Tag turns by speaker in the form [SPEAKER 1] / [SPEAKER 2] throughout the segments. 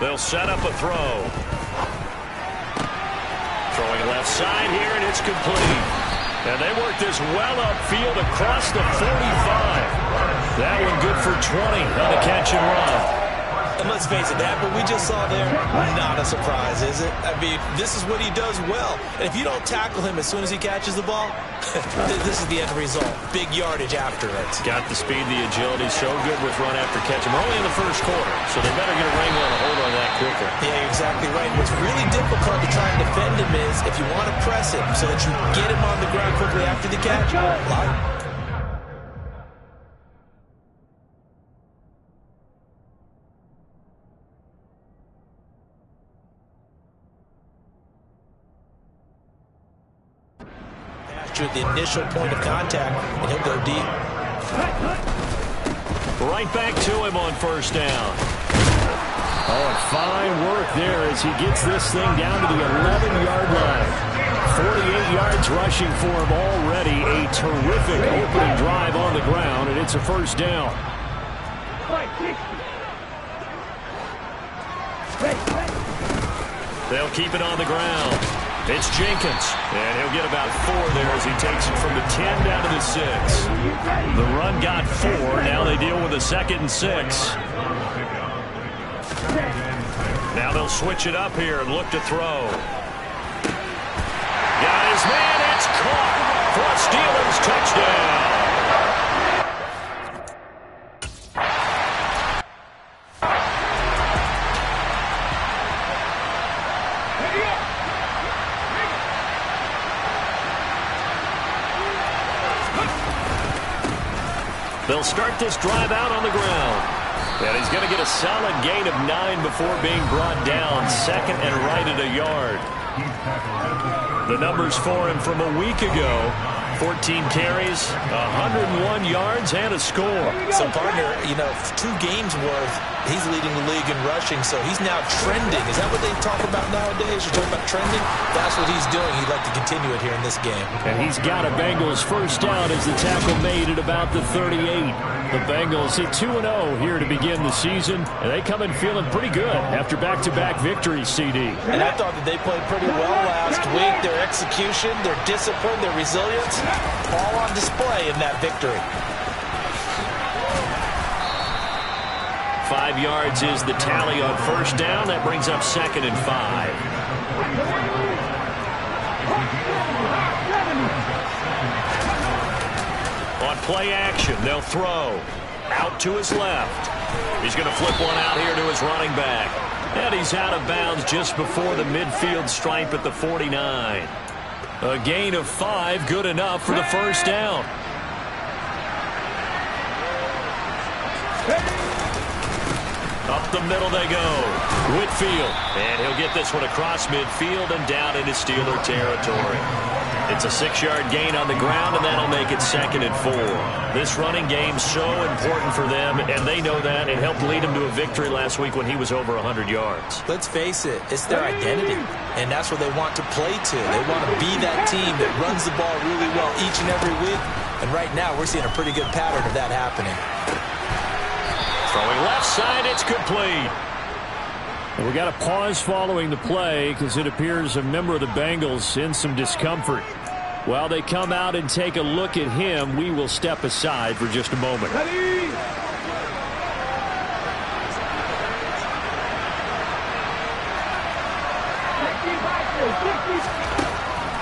[SPEAKER 1] They'll set up a throw. Throwing left side here, and it's complete. And they work this well upfield across the 45. That one good for 20 on the catch and run.
[SPEAKER 2] And let's face it, that what we just saw there, not a surprise, is it? I mean, this is what he does well. And if you don't tackle him as soon as he catches the ball, this is the end result. Big yardage after it.
[SPEAKER 1] Got the speed, the agility, so good with run after catch. And we're only in the first quarter, so they better get a wrangle and a hold on that quicker.
[SPEAKER 2] Yeah, you're exactly right. What's really difficult to try and defend him is if you want to press him so that you get him on the ground quickly after the catch. The initial point of contact, and he'll go deep.
[SPEAKER 1] Right back to him on first down. Oh, and fine work there as he gets this thing down to the 11-yard line. 48 yards rushing for him already. A terrific opening drive on the ground, and it's a first down. They'll keep it on the ground. It's Jenkins, and he'll get about 4 there as he takes it from the 10 down to the 6. The run got 4. Now they deal with a 2nd and 6. Now they'll switch it up here and look to throw. Got his man. It's caught for a Steelers touchdown. They'll start this drive out on the ground. And he's going to get a solid gain of 9 before being brought down. Second and right at a yard. The numbers for him from a week ago. 14 carries, 101 yards, and a score.
[SPEAKER 2] So, partner, 2 games worth, he's leading the league in rushing, so he's now trending. Is that what they talk about nowadays? You're talking about trending? That's what he's doing. He'd like to continue it here in this game.
[SPEAKER 1] And he's got a Bengals first down as the tackle made at about the 38. The Bengals hit 2-0 here to begin the season, and they come in feeling pretty good after back-to-back victories, CD.
[SPEAKER 2] And I thought that they played pretty well last week. Their execution, their discipline, their resilience, all on display in that victory.
[SPEAKER 1] 5 yards is the tally on first down. That brings up 2nd and 5. On play action, they'll throw. Out to his left. He's going to flip one out here to his running back. And he's out of bounds just before the midfield stripe at the 49. A gain of 5, good enough for the first down. Up the middle they go. Whitfield. And he'll get this one across midfield and down into Steeler territory. It's a 6-yard gain on the ground, and that'll make it 2nd and 4. This running game's so important for them, and they know that. It helped lead them to a victory last week when he was over 100 yards.
[SPEAKER 2] Let's face it, it's their identity, and that's what they want to play to. They want to be that team that runs the ball really well each and every week, and right now we're seeing a pretty good pattern of that happening.
[SPEAKER 1] Throwing left side, it's complete. We got a pause following the play because it appears a member of the Bengals in some discomfort. While they come out and take a look at him, we will step aside for just a moment.
[SPEAKER 3] Ready?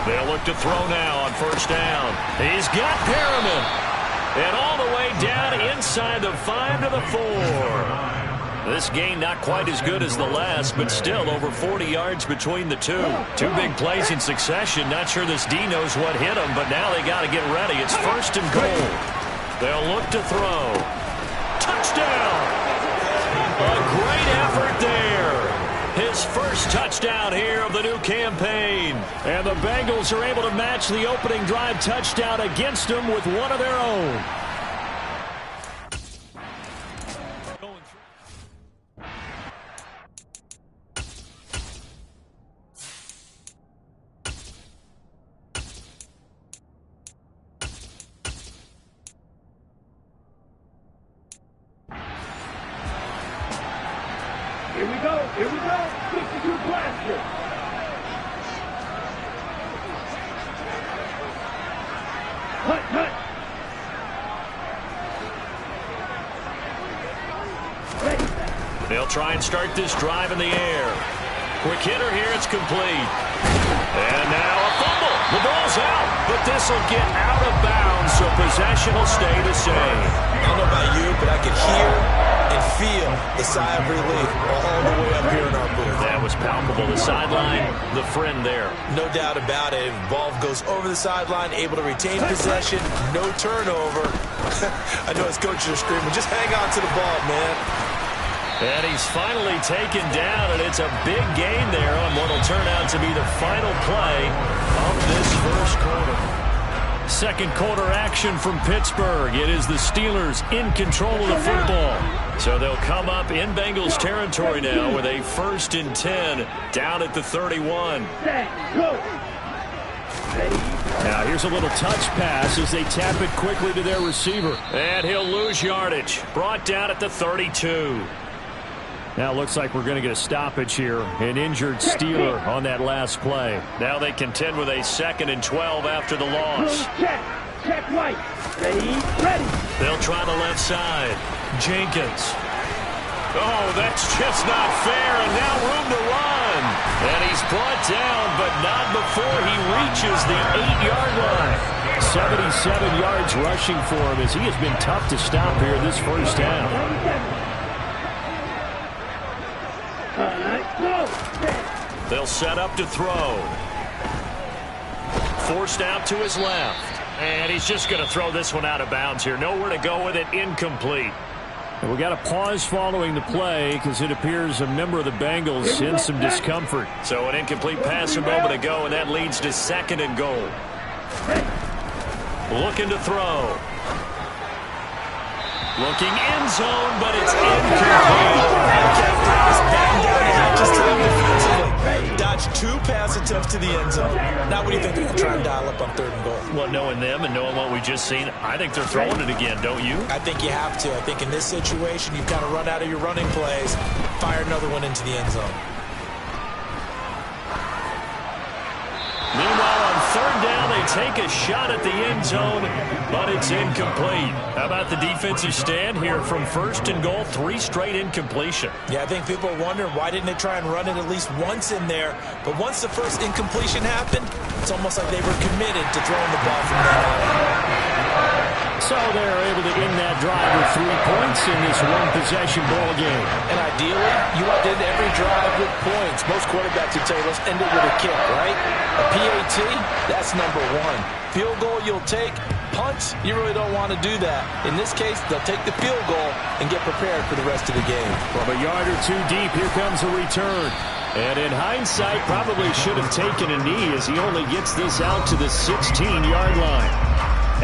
[SPEAKER 1] They'll look to throw now on first down. He's got Perriman. And all the way down inside the 5 to the 4. This gain not quite as good as the last, but still over 40 yards between the two. 2 big plays in succession. Not sure this D knows what hit him, but now they got to get ready. It's 1st and goal. They'll look to throw. Touchdown! A great effort there. His first touchdown here of the new campaign. And the Bengals are able to match the opening drive touchdown against them with one of their own.
[SPEAKER 3] Here we go. 62 blaster. Cut.
[SPEAKER 1] They'll try and start this drive in the air. Quick hitter here, it's complete. And now a fumble. The ball's out, but this will get out of bounds, so possession will stay the same.
[SPEAKER 2] I don't know about you, but I could hear and feel the sigh of relief all the way up here in our booth.
[SPEAKER 1] That was palpable. The sideline, the friend there.
[SPEAKER 2] No doubt about it. The ball goes over the sideline, able to retain possession, no turnover. I know his coaches are screaming, just hang on to the ball, man.
[SPEAKER 1] And he's finally taken down, and it's a big gain there on what will turn out to be the final play of this first quarter. Second quarter action from Pittsburgh. It is the Steelers in control of the football. So they'll come up in Bengals territory now with a 1st and 10 down at the 31. Now here's a little touch pass as they tap it quickly to their receiver. And he'll lose yardage. Brought down at the 32. Now it looks like we're going to get a stoppage here. An injured Steeler on that last play. Now they contend with a 2nd and 12 after the loss.
[SPEAKER 3] Check right. Ready.
[SPEAKER 1] They'll try the left side. Jenkins. Oh, that's just not fair, and now room to run. And he's brought down, but not before he reaches the 8-yard line. 77 yards rushing for him as he has been tough to stop here this first half. They'll set up to throw. Forced out to his left. And he's just going to throw this one out of bounds here. Nowhere to go with it. Incomplete. And we got a pause following the play because it appears a member of the Bengals in some discomfort. So an incomplete pass a moment ago, and that leads to 2nd and goal. Looking to throw. Looking end zone, but it's incomplete. Just time defensively. Dodged 2 pass attempts to the end zone. Now what do you think they're going to try and dial up on 3rd and goal? Well, knowing them and knowing what we just seen, I think they're throwing it again, don't you? I think you have to. I think in this situation, you've got to run out of your running plays, fire another one into the end zone. Meanwhile, on 3rd down, they take a shot at the end zone, but it's incomplete. How about the defensive stand here from 1st and goal, 3 straight incompletion? Yeah, I think people are wondering why didn't they try and run it at least once in there. But once the first incompletion happened, it's almost like they were committed to throwing the ball from then on. So they're able to end that drive with 3 points in this one-possession ball game. And ideally, you want to end every drive with points. Most quarterbacks would say, let's end it with a kick, right? A PAT, that's number 1. Field goal you'll take. Punts, you really don't want to do that. In this case, they'll take the field goal and get prepared for the rest of the game. From a yard or 2 deep, here comes a return. And in hindsight, probably should have taken a knee as he only gets this out to the 16-yard line.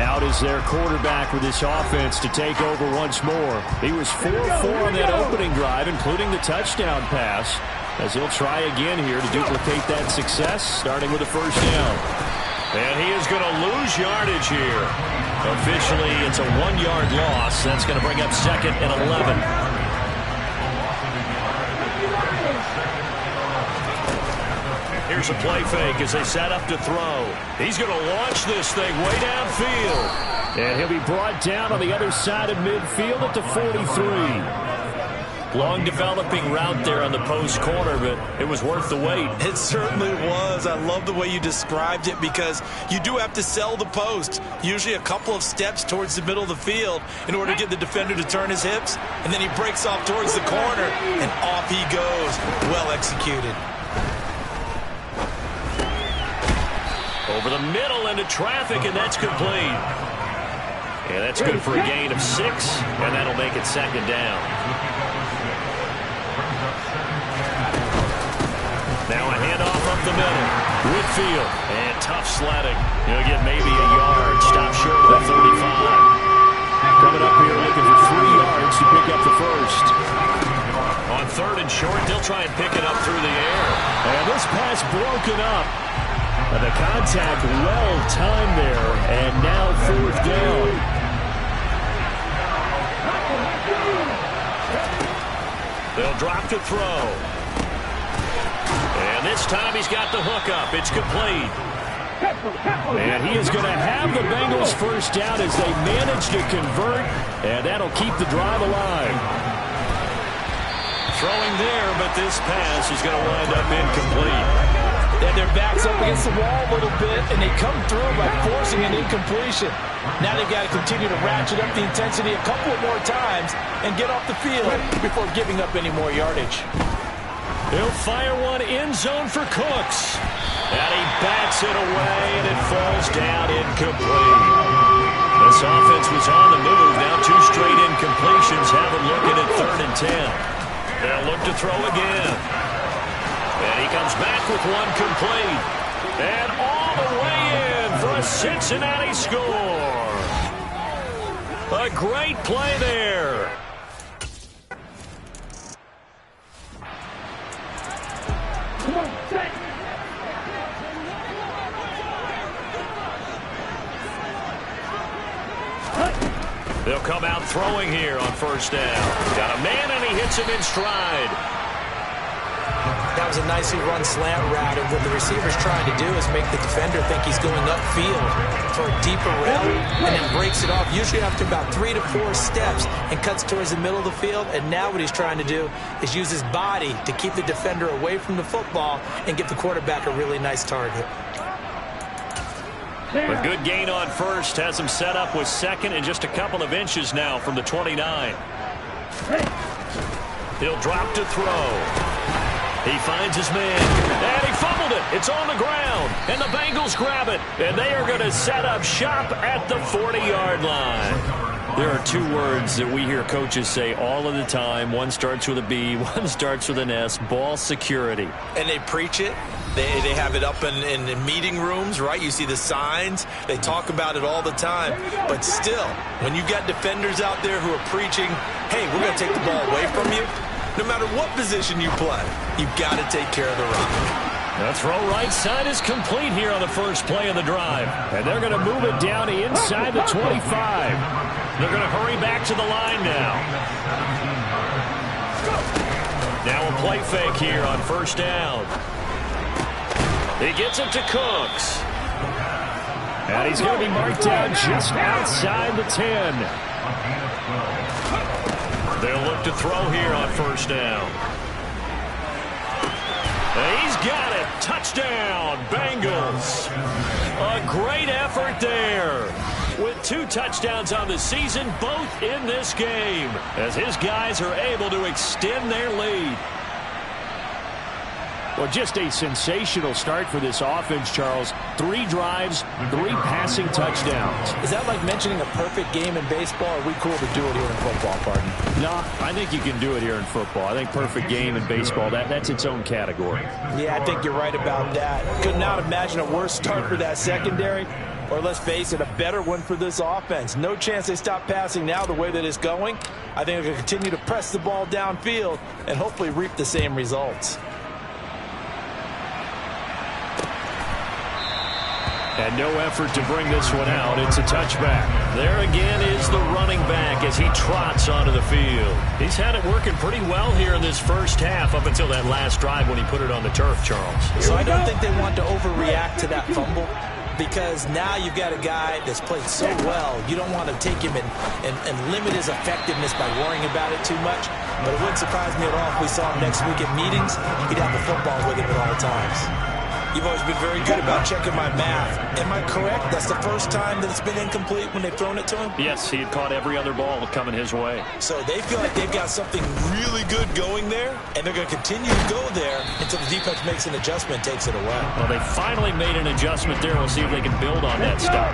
[SPEAKER 1] Out is their quarterback with this offense to take over once more. He was 4-4 on that opening drive, including the touchdown pass, as he'll try again here to duplicate that success, starting with a 1st down. And he is going to lose yardage here. Officially, it's a 1-yard loss. That's going to bring up 2nd and 11. Here's a play fake as they set up to throw. He's going to launch this thing way downfield. And he'll be brought down on the other side of midfield at the 43. Long developing route there on the post corner, but it was worth the wait. It certainly was. I love the way you described it because you do have to sell the post. Usually a couple of steps towards the middle of the field in order to get the defender to turn his hips. And then he breaks off towards the corner, and off he goes. Well executed. Over the middle into traffic, and that's complete. Yeah, that's good for a gain of 6, and that'll make it 2nd down. Now a handoff up the middle. Whitfield, and tough sledding. He'll get maybe a yard, stop short of the 35. Coming up here looking for 3 yards to pick up the 1st. On 3rd and short, they'll try and pick it up through the air. And this pass broken up. The contact well timed there, and now 4th down. They'll drop to throw. And this time he's got the hook up. It's complete. And he is going to have the Bengals first down as they manage to convert, and that'll keep the drive alive. Throwing there, but this pass is going to wind up incomplete.
[SPEAKER 2] And their back's up against the wall a little bit, and they come through by forcing an incompletion. Now they've got to continue to ratchet up the intensity a couple of more times and get off the field before giving up any more yardage.
[SPEAKER 1] He'll fire one end zone for Cooks. And he bats it away, and it falls down incomplete. This offense was on the move. Now 2 straight incompletions have them looking at 3rd and 10. They'll look to throw again. And he comes back with one complete. And all the way in for a Cincinnati score. A great play there.
[SPEAKER 3] Come on, set.
[SPEAKER 1] They'll come out throwing here on first down. Got a man, and he hits him in stride.
[SPEAKER 2] That was a nicely run slant route, and what the receiver's trying to do is make the defender think he's going upfield for a deeper route, and then breaks it off, usually after about 3 to 4 steps, and cuts towards the middle of the field. And now what he's trying to do is use his body to keep the defender away from the football and give the quarterback a really nice target.
[SPEAKER 1] A good gain on first has him set up with 2nd and just a couple of inches now from the 29. He'll drop to throw. He finds his man, and he fumbled it. It's on the ground, and the Bengals grab it, and they are going to set up shop at the 40-yard line. There are 2 words that we hear coaches say all of the time. One starts with a B, one starts with an S, ball security.
[SPEAKER 2] And they preach it. They have it up in meeting rooms, right? You see the signs. They talk about it all the time. But still, when you got defenders out there who are preaching, hey, we're going to take the ball away from you, no matter what position you play, you've got to take care of the run.
[SPEAKER 1] The throw right side is complete here on the first play of the drive. And they're going to move it down inside the 25. They're going to hurry back to the line now. Now a play fake here on first down. He gets it to Cooks. And he's going to be marked down just outside the 10. They'll look to throw here on first down. And he's got it. Touchdown, Bengals. A great effort there. With 2 touchdowns on the season, both in this game, as his guys are able to extend their lead. Well, just a sensational start for this offense, Charles. 3 drives, 3 passing touchdowns.
[SPEAKER 2] Is that like mentioning a perfect game in baseball, or are we cool to do it here in football, pardon?
[SPEAKER 1] No, I think you can do it here in football. I think perfect game in baseball, that's its own category.
[SPEAKER 2] Yeah, I think you're right about that. Could not imagine a worse start for that secondary, or let's face it, a better one for this offense. No chance they stop passing now the way that it's going. I think they're going to continue to press the ball downfield and hopefully reap the same results.
[SPEAKER 1] And no effort to bring this one out. It's a touchback. There again is the running back as he trots onto the field. He's had it working pretty well here in this first half up until that last drive when he put it on the turf, Charles.
[SPEAKER 2] So I don't think they want to overreact to that fumble, because now you've got a guy that's played so well. You don't want to take him and limit his effectiveness by worrying about it too much. But it wouldn't surprise me at all if we saw him next week at meetings. He'd have the football with him at all times. You've always been very good about checking my math. Am I correct? That's the first time that it's been incomplete when they've thrown it to him?
[SPEAKER 1] Yes, he had caught every other ball coming his way.
[SPEAKER 2] So they feel like they've got something really good going there, and they're going to continue to go there until the defense makes an adjustment, takes it away.
[SPEAKER 1] Well, they finally made an adjustment there. We'll see if they can build on that stuff.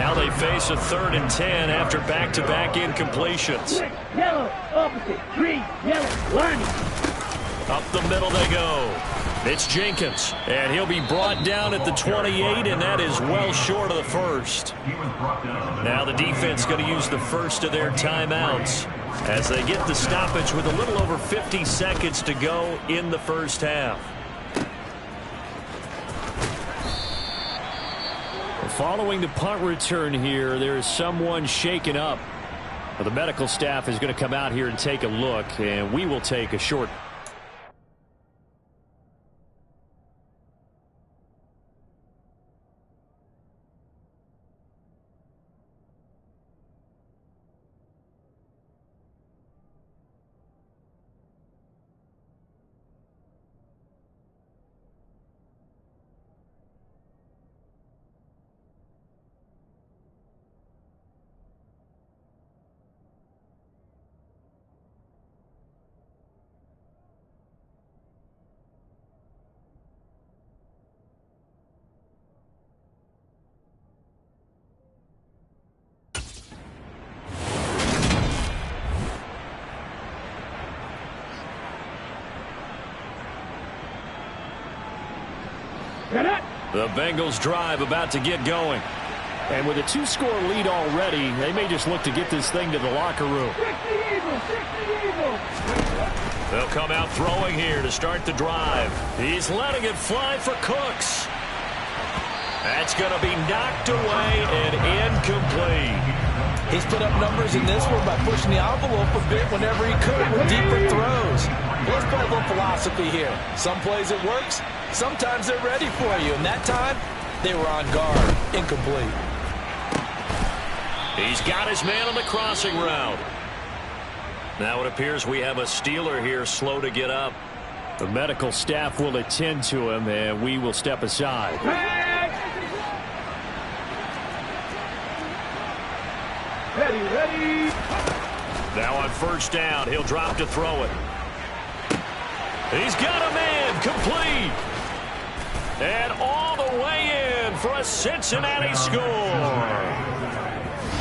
[SPEAKER 1] Now they face a 3rd and 10 after back-to-back incompletions.
[SPEAKER 3] Yellow, opposite, green, yellow, lining.
[SPEAKER 1] Up the middle they go. It's Jenkins, and he'll be brought down at the 28, and that is well short of the first. Now the defense going to use the first of their timeouts as they get the stoppage with a little over 50 seconds to go in the first half. Following the punt return here, there is someone shaken up. Well, the medical staff is going to come out here and take a look, and we will take a short The Bengals drive about to get going.
[SPEAKER 4] And with a 2-score lead already, they may just look to get this thing to the locker room.
[SPEAKER 1] They'll come out throwing here to start the drive. He's letting it fly for Cooks. That's going to be knocked away and incomplete.
[SPEAKER 2] He's put up numbers in this one by pushing the envelope a bit whenever he could with deeper throws. Let's play a little philosophy here. Some plays it works, sometimes they're ready for you. And that time, they were on guard. Incomplete.
[SPEAKER 1] He's got his man on the crossing route. Now it appears we have a Steeler here slow to get up.
[SPEAKER 4] The medical staff will attend to him, and we will step aside.
[SPEAKER 3] Ready.
[SPEAKER 1] Now on first down, he'll drop to throw it. He's got a man, complete. And all the way in for a Cincinnati score.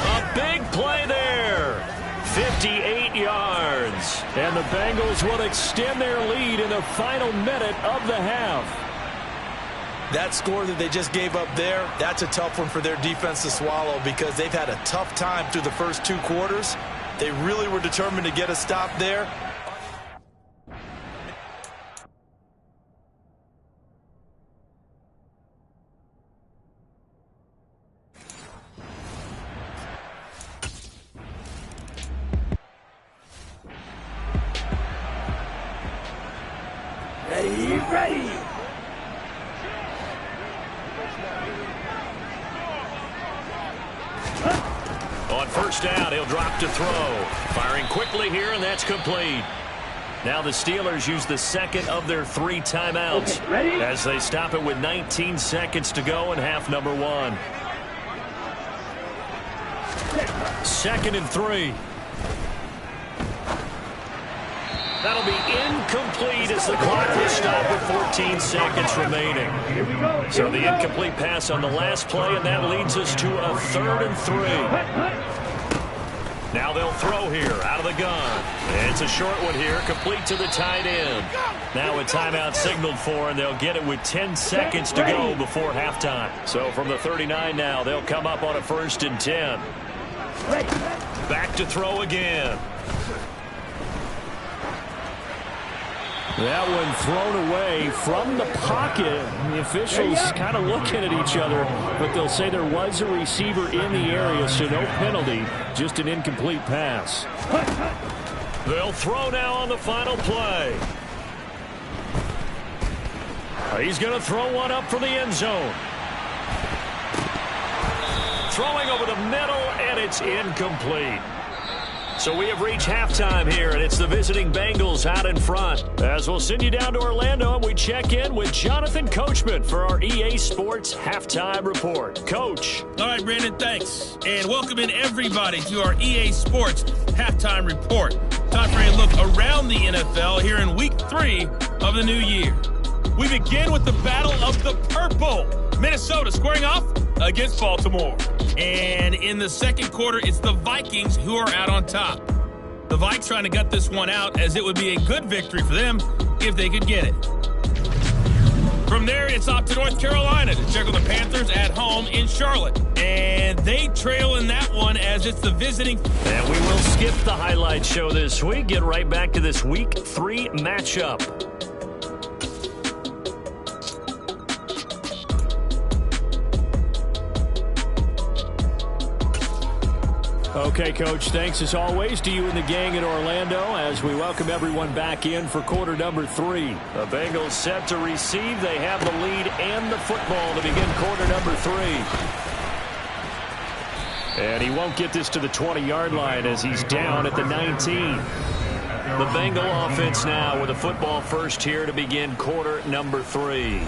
[SPEAKER 1] A big play there. 58 yards.
[SPEAKER 4] And the Bengals will extend their lead in the final minute of the half.
[SPEAKER 2] That score that they just gave up there, that's a tough one for their defense to swallow because they've had a tough time through the first 2 quarters. They really were determined to get a stop there.
[SPEAKER 3] Ready.
[SPEAKER 1] On first down, he'll drop to throw. Firing quickly here, and that's complete. Now the Steelers use the second of their 3 timeouts as they stop it with 19 seconds to go in half number 1. 2nd and 3. That'll be incomplete as the clock will stop with 14 seconds remaining. So the incomplete pass on the last play, and that leads us to a 3rd and 3. Now they'll throw here out of the gun. It's a short one here, complete to the tight end. Now a timeout signaled for, and they'll get it with 10 seconds to go before halftime. So from the 39 now, they'll come up on a 1st and 10. Back to throw again.
[SPEAKER 4] That one thrown away from the pocket. The officials kind of looking at each other, but they'll say there was a receiver in the area, so no penalty, just an incomplete pass.
[SPEAKER 1] They'll throw now on the final play. He's going to throw one up from the end zone. Throwing over the middle, and it's incomplete. So we have reached halftime here, and it's the visiting Bengals out in front. As we'll send you down to Orlando, and we check in with Jonathan Coachman for our EA Sports Halftime Report. Coach.
[SPEAKER 5] All right, Brandon, thanks. And welcome in everybody to our EA Sports Halftime Report. Time for a look around the NFL here in Week 3 of the new year. We begin with the Battle of the Purple. Minnesota squaring off against Baltimore. And in the second quarter, it's the Vikings who are out on top. The Vikes trying to gut this one out, as it would be a good victory for them if they could get it. From there, it's off to North Carolina to check on the Panthers at home in Charlotte. And they trail in that one as it's the visiting.
[SPEAKER 1] And we will skip the highlight show this week. Get right back to this Week 3 matchup.
[SPEAKER 4] Okay, Coach, thanks as always to you and the gang in Orlando as we welcome everyone back in for quarter number 3.
[SPEAKER 1] The Bengals set to receive. They have the lead and the football to begin quarter number 3.
[SPEAKER 4] And he won't get this to the 20-yard line as he's down at the 19.
[SPEAKER 1] The Bengal offense now with a football first here to begin quarter number 3.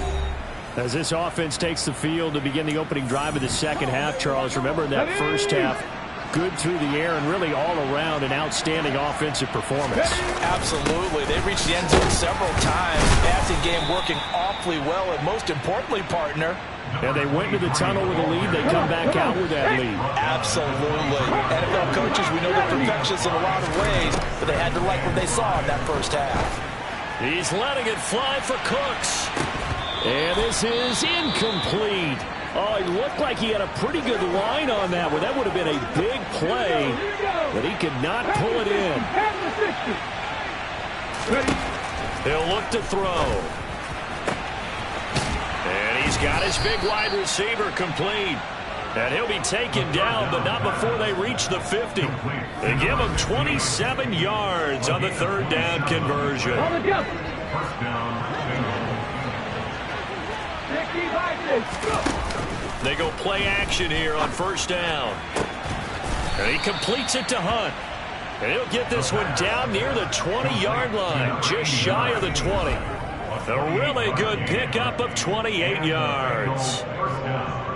[SPEAKER 4] As this offense takes the field to begin the opening drive of the second half, Charles, remember in that first half, good through the air and really all around an outstanding offensive performance.
[SPEAKER 2] Absolutely. They reached the end zone several times. Passing game working awfully well, and most importantly, partner.
[SPEAKER 4] And they went to the tunnel with a lead. They come back out with that lead.
[SPEAKER 2] Absolutely. NFL coaches, we know they're perfectionists in a lot of ways, but they had to like what they saw in that first half.
[SPEAKER 1] He's letting it fly for Cooks.
[SPEAKER 4] And this is incomplete. Oh, it looked like he had a pretty good line on that one. That would have been a big play, but he could not pull it in.
[SPEAKER 1] He'll look to throw. And he's got his big wide receiver complete. And he'll be taken down, but not before they reach the 50. They give him 27 yards on the third down conversion. They go play action here on first down. And he completes it to Hunt. And he'll get this one down near the 20-yard line, just shy of the 20. A really good pickup of 28 yards.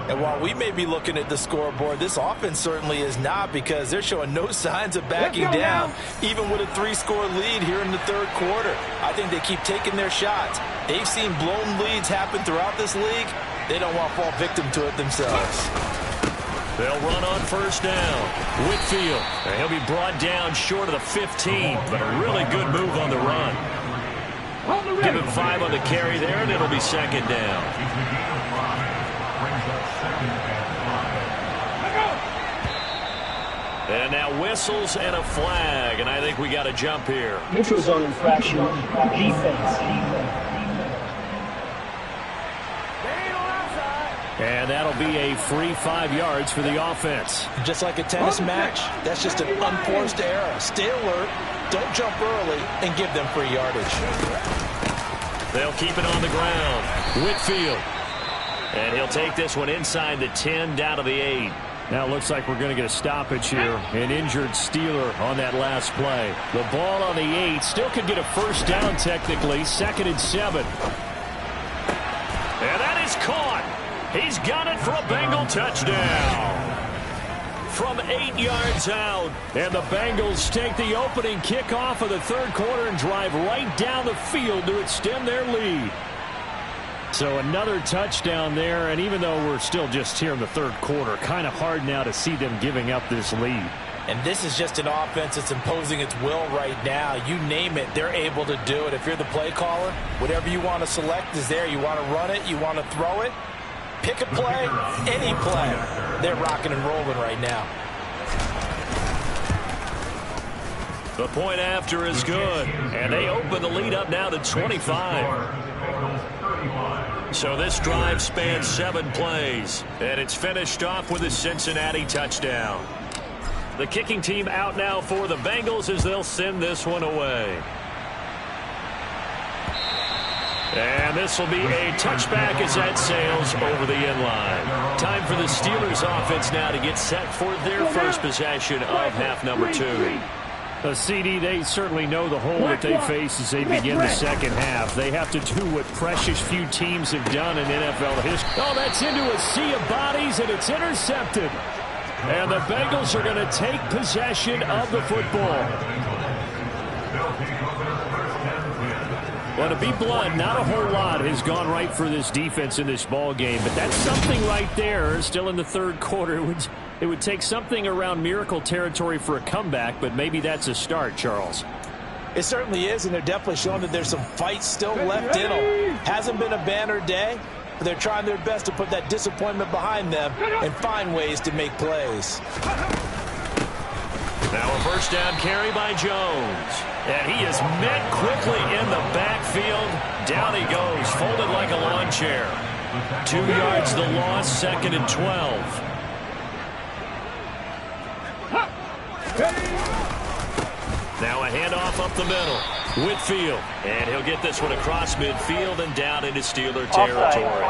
[SPEAKER 2] And while we may be looking at the scoreboard, this offense certainly is not, because they're showing no signs of backing down, even with a 3-score lead here in the third quarter. I think they keep taking their shots. They've seen blown leads happen throughout this league. They don't want to fall victim to it themselves.
[SPEAKER 1] They'll run on first down. Whitfield, and he'll be brought down short of the 15, but a really good move on the run. Give him 5 on the carry there, and it'll be second down. And now whistles and a flag, and I think we got a jump here.
[SPEAKER 3] Neutral zone infraction, defense.
[SPEAKER 4] And that'll be a free 5 yards for the offense.
[SPEAKER 2] Just like a tennis match, that's just an unforced error. Stay alert, don't jump early, and give them free yardage.
[SPEAKER 1] They'll keep it on the ground. Whitfield. And he'll take this one inside the 10, down to the 8.
[SPEAKER 4] Now it looks like we're going to get a stoppage here. An injured Steeler on that last play. The ball on the 8. Still could get a first down technically. 2nd and 7.
[SPEAKER 1] And that is caught. He's got it for a Bengal touchdown. From 8 yards out.
[SPEAKER 4] And the Bengals take the opening kickoff of the third quarter and drive right down the field to extend their lead. So another touchdown there, and even though we're still just here in the third quarter, kind of hard now to see them giving up this lead.
[SPEAKER 2] And this is just an offense that's imposing its will right now. You name it, they're able to do it. If you're the play caller, whatever you want to select is there. You want to run it, you want to throw it, pick a play, any play. They're rocking and rolling right now.
[SPEAKER 1] The point after is good, and they open the lead up now to 25. So this drive spans 7 plays, and it's finished off with a Cincinnati touchdown. The kicking team out now for the Bengals as they'll send this one away. And this will be a touchback as that sails over the end line. Time for the Steelers offense now to get set for their first possession of half number 2.
[SPEAKER 4] CD, they certainly know the hole that they face as they begin the second half. They have to do what precious few teams have done in NFL history. Oh, that's into a sea of bodies, and it's intercepted. And the Bengals are going to take possession of the football. Well, to be blunt, not a whole lot has gone right for this defense in this ball game, but that's something right there. Still in the third quarter, it would take something around miracle territory for a comeback, but maybe that's a start, Charles.
[SPEAKER 2] It certainly is, and they're definitely showing that there's some fight still left in them. Hasn't been a banner day, but they're trying their best to put that disappointment behind them and find ways to make plays.
[SPEAKER 1] Now a first down carry by Jones. And he is met quickly in the backfield. Down he goes, folded like a lawn chair. 2 yards the loss, 2nd and 12. Now a handoff up the middle. Whitfield. And he'll get this one across midfield and down into Steeler territory.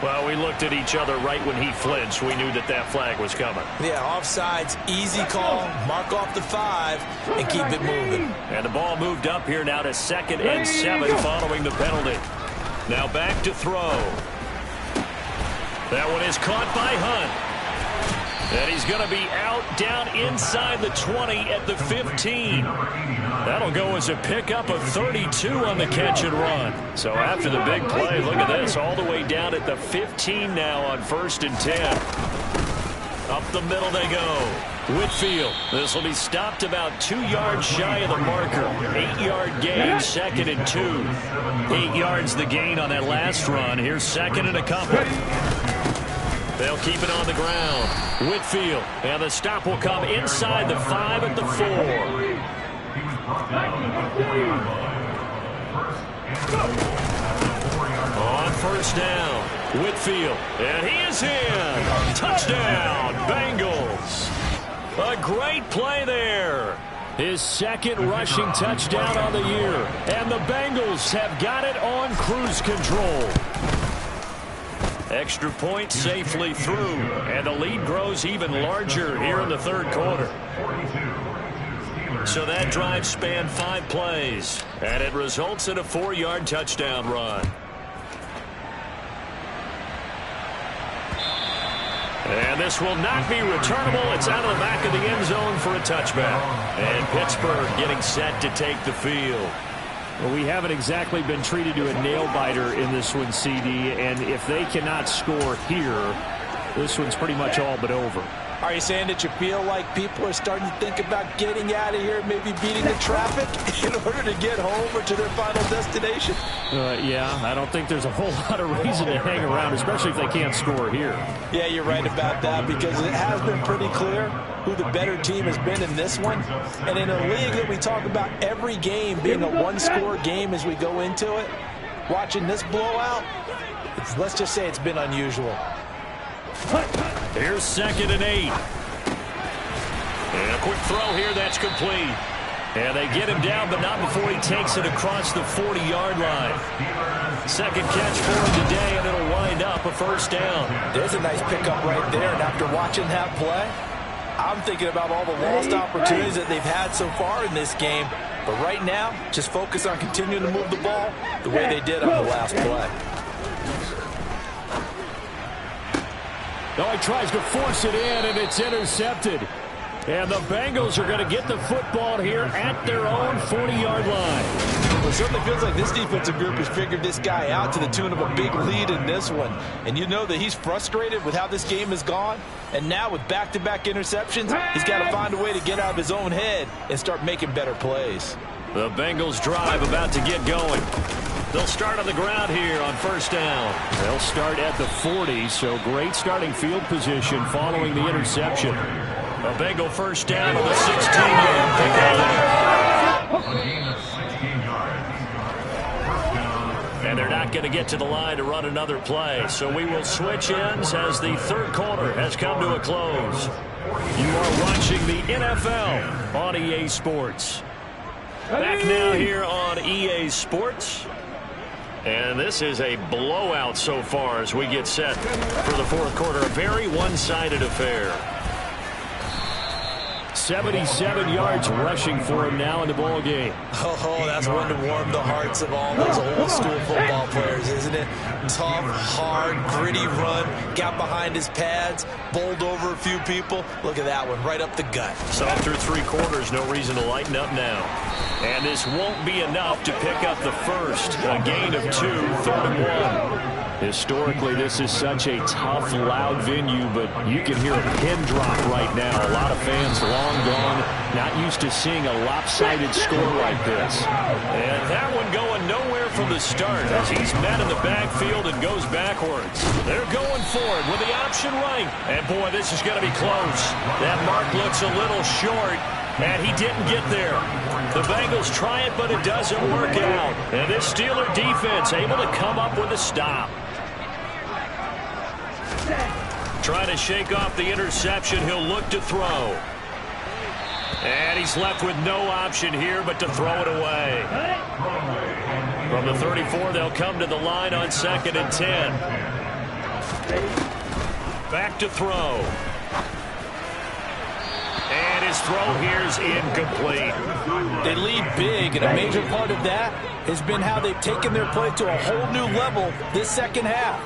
[SPEAKER 1] Well, we looked at each other right when he flinched. We knew that that flag was coming.
[SPEAKER 2] Yeah, offsides, easy call. Mark off the 5 and keep it moving.
[SPEAKER 1] And the ball moved up here now to 2nd and 7 following the penalty. Now back to throw. That one is caught by Hunt. And he's going to be out down inside the 20 at the 15. That'll go as a pickup of 32 on the catch and run. So after the big play, look at this, all the way down at the 15 now on 1st and 10. Up the middle they go. Whitfield. This will be stopped about 2 yards shy of the marker. 8-yard gain, 2nd and 2. 8 yards the gain on that last run. Here's 2nd and a couple. They'll keep it on the ground. Whitfield. And the stop will come inside the 5 at the 4. On first down. Whitfield. And he is in. Touchdown, Bengals. A great play there. His 2nd rushing touchdown on the year. And the Bengals have got it on cruise control. Extra point safely through. And the lead grows even larger here in the 3rd quarter. So that drive spanned 5 plays. And it results in a 4-yard touchdown run. And this will not be returnable. It's out of the back of the end zone for a touchback. And Pittsburgh getting set to take the field.
[SPEAKER 4] Well, we haven't exactly been treated to a nail-biter in this one, CD. And if they cannot score here, this one's pretty much all but over.
[SPEAKER 2] Are you saying that you feel like people are starting to think about getting out of here, maybe beating the traffic in order to get home or to their final destination?
[SPEAKER 4] Yeah, I don't think there's a whole lot of reason to hang around, especially if they can't score here.
[SPEAKER 2] Yeah, you're right about that, because it has been pretty clear who the better team has been in this one. And in a league that we talk about every game being a one-score game as we go into it, watching this blowout, let's just say it's been unusual.
[SPEAKER 1] Here's 2nd and 8. And a quick throw here that's complete. And they get him down, but not before he takes it across the 40-yard line. 2nd catch for him today, and it'll wind up a 1st down.
[SPEAKER 2] There's a nice pickup right there, and after watching that play, I'm thinking about all the lost opportunities that they've had so far in this game. But right now, just focus on continuing to move the ball the way they did on the last play.
[SPEAKER 4] Oh, he tries to force it in, and it's intercepted. And the Bengals are going to get the football here at their own 40-yard line.
[SPEAKER 2] Well, it certainly feels like this defensive group has figured this guy out to the tune of a big lead in this one. And you know that he's frustrated with how this game has gone. And now with back-to-back interceptions, he's got to find a way to get out of his own head and start making better plays.
[SPEAKER 1] The Bengals drive about to get going. They'll start on the ground here on 1st down.
[SPEAKER 4] They'll start at the 40, so great starting field position following the interception.
[SPEAKER 1] A Bengal 1st down on the 16-yard pick. And they're not going to get to the line to run another play. So we will switch ends as the 3rd quarter has come to a close. You are watching the NFL on EA Sports. Back now here on EA Sports. And this is a blowout so far as we get set for the 4th quarter. A very one-sided affair.
[SPEAKER 4] 77 yards rushing for him now in the ball game.
[SPEAKER 2] Oh, that's one to warm the hearts of all those old-school football players, isn't it? Tough, hard, gritty run. Got behind his pads, bowled over a few people. Look at that one, right up the gut.
[SPEAKER 1] So after 3 quarters, no reason to lighten up now. And this won't be enough to pick up the first. A gain of 2, 3rd and 1.
[SPEAKER 4] Historically, this is such a tough, loud venue, but you can hear a pin drop right now. A lot of fans long gone, not used to seeing a lopsided score like this.
[SPEAKER 1] And that one going nowhere from the start as he's met in the backfield and goes backwards. They're going for it with the option right. And, boy, this is going to be close. That mark looks a little short, and he didn't get there. The Bengals try it, but it doesn't work out. And this Steeler defense able to come up with a stop. Trying to shake off the interception. He'll look to throw. And he's left with no option here but to throw it away. From the 34, they'll come to the line on 2nd and 10. Back to throw. And his throw here is incomplete.
[SPEAKER 2] They lead big, and a major part of that has been how they've taken their play to a whole new level this second half.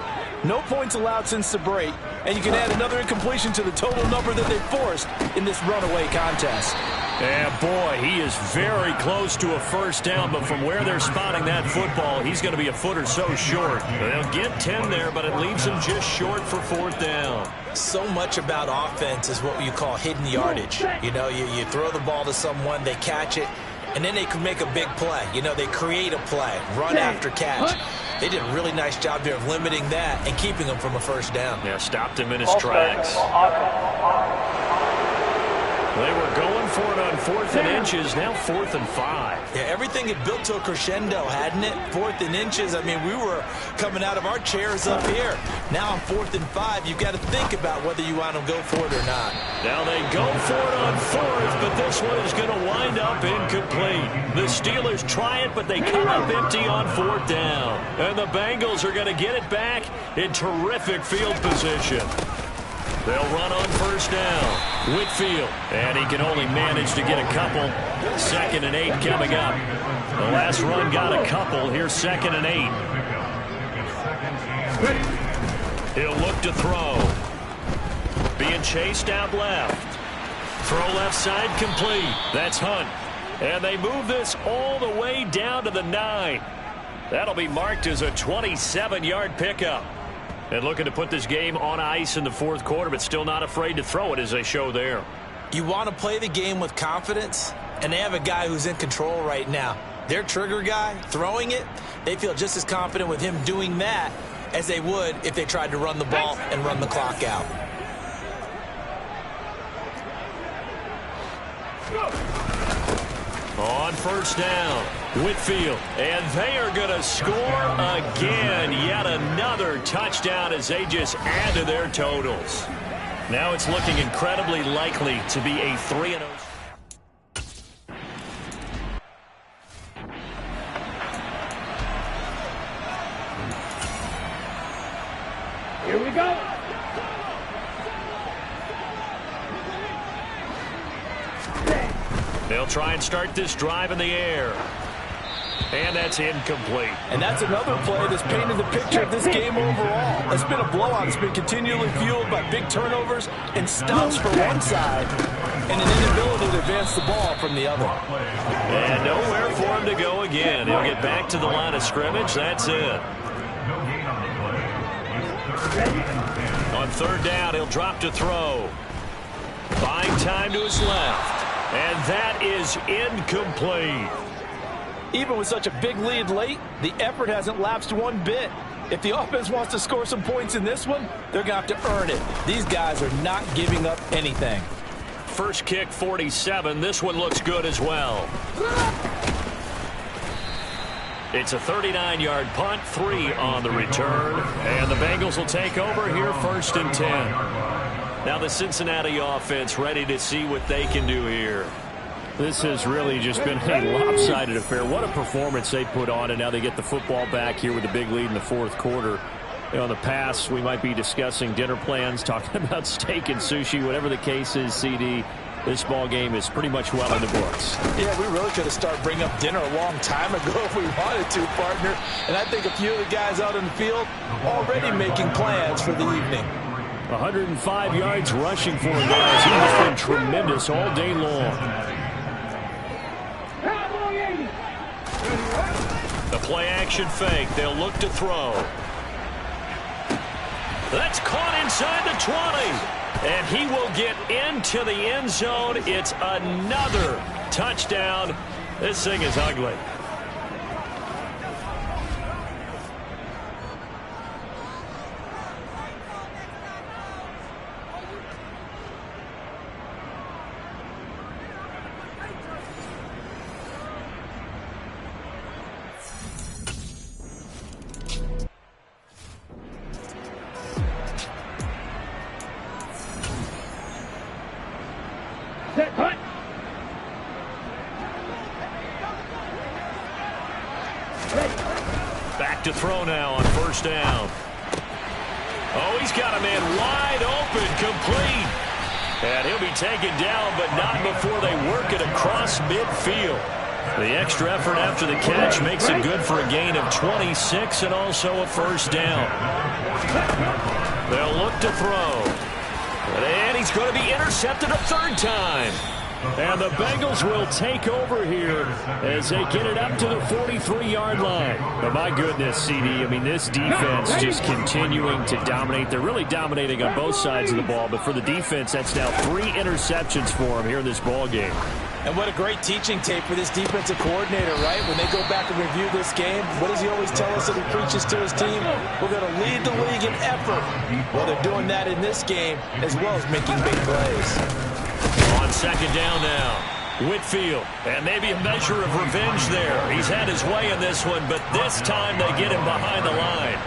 [SPEAKER 2] No points allowed since the break, and you can add another incompletion to the total number that they forced in this runaway contest.
[SPEAKER 1] And boy, he is very close to a first down, but from where they're spotting that football, he's going to be a foot or so short. They'll get 10 there, but it leaves him just short for fourth down.
[SPEAKER 2] So much about offense is what you call hidden yardage. You know, you throw the ball to someone, they catch it, and then they can make a big play. You know, they create a play, run after catch. They did a really nice job there of limiting that and keeping him from a first down.
[SPEAKER 1] Yeah, stopped him in his tracks. They were going for it on 4th and inches, now 4th and 5.
[SPEAKER 2] Yeah, everything had built to a crescendo, hadn't it? 4th and inches, I mean, we were coming out of our chairs up here. Now on 4th and 5, you've got to think about whether you want to go for it or not.
[SPEAKER 1] Now they go for it on 4th, but this one is going to wind up incomplete. The Steelers try it, but they come up empty on 4th down. And the Bengals are going to get it back in terrific field position. They'll run on first down. Whitfield, and he can only manage to get a couple. 2nd and 8 coming up. The last run got a couple. Here's 2nd and 8. He'll look to throw. Being chased out left. Throw left side complete. That's Hunt. And they move this all the way down to the 9. That'll be marked as a 27-yard pickup. And looking to put this game on ice in the 4th quarter, but still not afraid to throw it as they show there.
[SPEAKER 2] You want to play the game with confidence, and they have a guy who's in control right now. Their trigger guy, throwing it, they feel just as confident with him doing that as they would if they tried to run the ball and run the clock out.
[SPEAKER 1] On first down, Whitfield, and they are going to score again. Yet another touchdown as they just add to their totals. Now it's looking incredibly likely to be a 3-0.
[SPEAKER 3] Here we go.
[SPEAKER 1] They'll try and start this drive in the air. And that's incomplete.
[SPEAKER 2] And that's another play that's painted the picture of this game overall. It's been a blowout. It's been continually fueled by big turnovers and stops for one side and an inability to advance the ball from the other.
[SPEAKER 1] And nowhere for him to go again. He'll get back to the line of scrimmage. That's it. On 3rd down, he'll drop to throw. Buying time to his left. And that is incomplete.
[SPEAKER 2] Even with such a big lead late, the effort hasn't lapsed one bit. If the offense wants to score some points in this one, they're going to have to earn it. These guys are not giving up anything.
[SPEAKER 1] First kick, 47. This one looks good as well. It's a 39-yard punt, 3 on the return. And the Bengals will take over here 1st and 10. Now the Cincinnati offense ready to see what they can do here.
[SPEAKER 4] This has really just been a lopsided affair. What a performance they put on, and now they get the football back here with a big lead in the 4th quarter. You know, in the past, we might be discussing dinner plans, talking about steak and sushi, whatever the case is, CD. This ball game is pretty much well in the books.
[SPEAKER 2] Yeah, we really could have started bringing up dinner a long time ago if we wanted to, partner. And I think a few of the guys out in the field already making plans for the evening.
[SPEAKER 4] 105 yards rushing for him, guys. He has been tremendous all day long.
[SPEAKER 1] The play-action fake. They'll look to throw. That's caught inside the 20. And he will get into the end zone. It's another touchdown. This thing is ugly. Back to throw now on 1st down. Oh, he's got a man wide open, complete. And he'll be taken down, but not before they work it across midfield. The extra effort after the catch makes it good for a gain of 26 and also a first down. They'll look to throw. And he's going to be intercepted a third time.
[SPEAKER 4] And the Bengals will take over here as they get it up to the 43-yard line. But my goodness, CD, I mean, this defense just continuing to dominate. They're really dominating on both sides of the ball. But for the defense, that's now 3 interceptions for them here in this ball game.
[SPEAKER 2] And what a great teaching tape for this defensive coordinator, right? When they go back and review this game, what does he always tell us that he preaches to his team? We're going to lead the league in effort. Well, they're doing that in this game as well as making big plays.
[SPEAKER 1] On second down now, Whitfield, and maybe a measure of revenge there. He's had his way in this one, but this time they get him behind the line.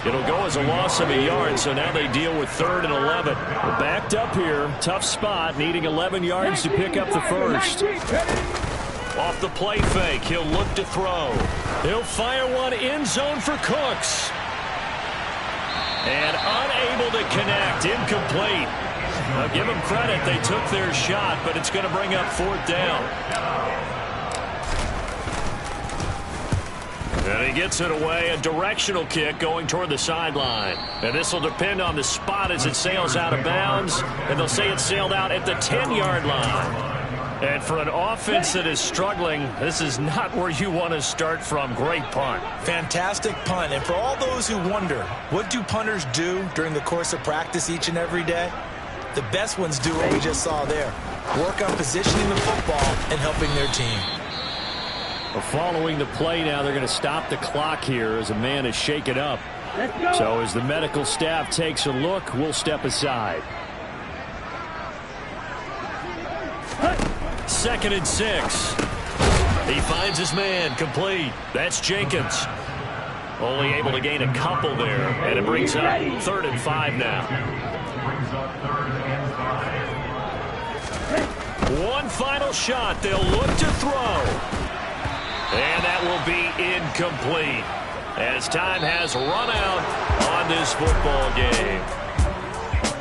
[SPEAKER 1] It'll go as a loss of a yard, so now they deal with 3rd and 11.
[SPEAKER 4] We're backed up here, tough spot, needing 11 yards to pick up the first.
[SPEAKER 1] Off the play fake, he'll look to throw. He'll fire one end zone for Cooks. And unable to connect, incomplete. Now give them credit, they took their shot, but it's going to bring up 4th down. And he gets it away, a directional kick going toward the sideline. And this will depend on the spot as it sails out of bounds, and they'll say it sailed out at the 10-yard line. And for an offense that is struggling, this is not where you want to start from. Great punt.
[SPEAKER 2] Fantastic punt. And for all those who wonder, what do punters do during the course of practice each and every day? The best ones do what we just saw there. Work on positioning the football and helping their team.
[SPEAKER 4] Well, following the play now, they're going to stop the clock here as a man is shaken up. So as the medical staff takes a look, we'll step aside.
[SPEAKER 1] 2nd and 6. He finds his man, complete. That's Jenkins. Only able to gain a couple there, and it brings up 3rd and 5 now. One final shot. They'll look to throw. And that will be incomplete as time has run out on this football game.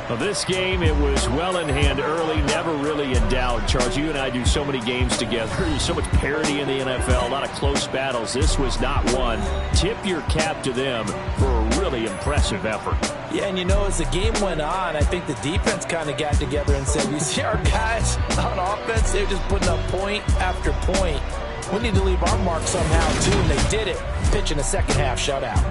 [SPEAKER 4] Well, this game, it was well in hand early, never really in doubt. Charles, you and I do so many games together. There's so much parity in the NFL, a lot of close battles. This was not one. Tip your cap to them for a really impressive effort.
[SPEAKER 2] Yeah, and you know, as the game went on, I think the defense kind of got together and said, you see our guys on offense, they're just putting up point after point. We need to leave our mark somehow, too, and they did it, pitching a second-half shutout.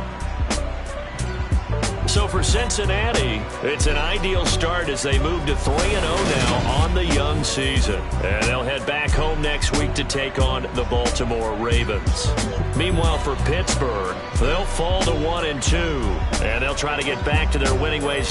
[SPEAKER 1] So for Cincinnati, it's an ideal start as they move to 3-0 now on the young season. And they'll head back home next week to take on the Baltimore Ravens. Meanwhile, for Pittsburgh, they'll fall to 1-2, and they'll try to get back to their winning ways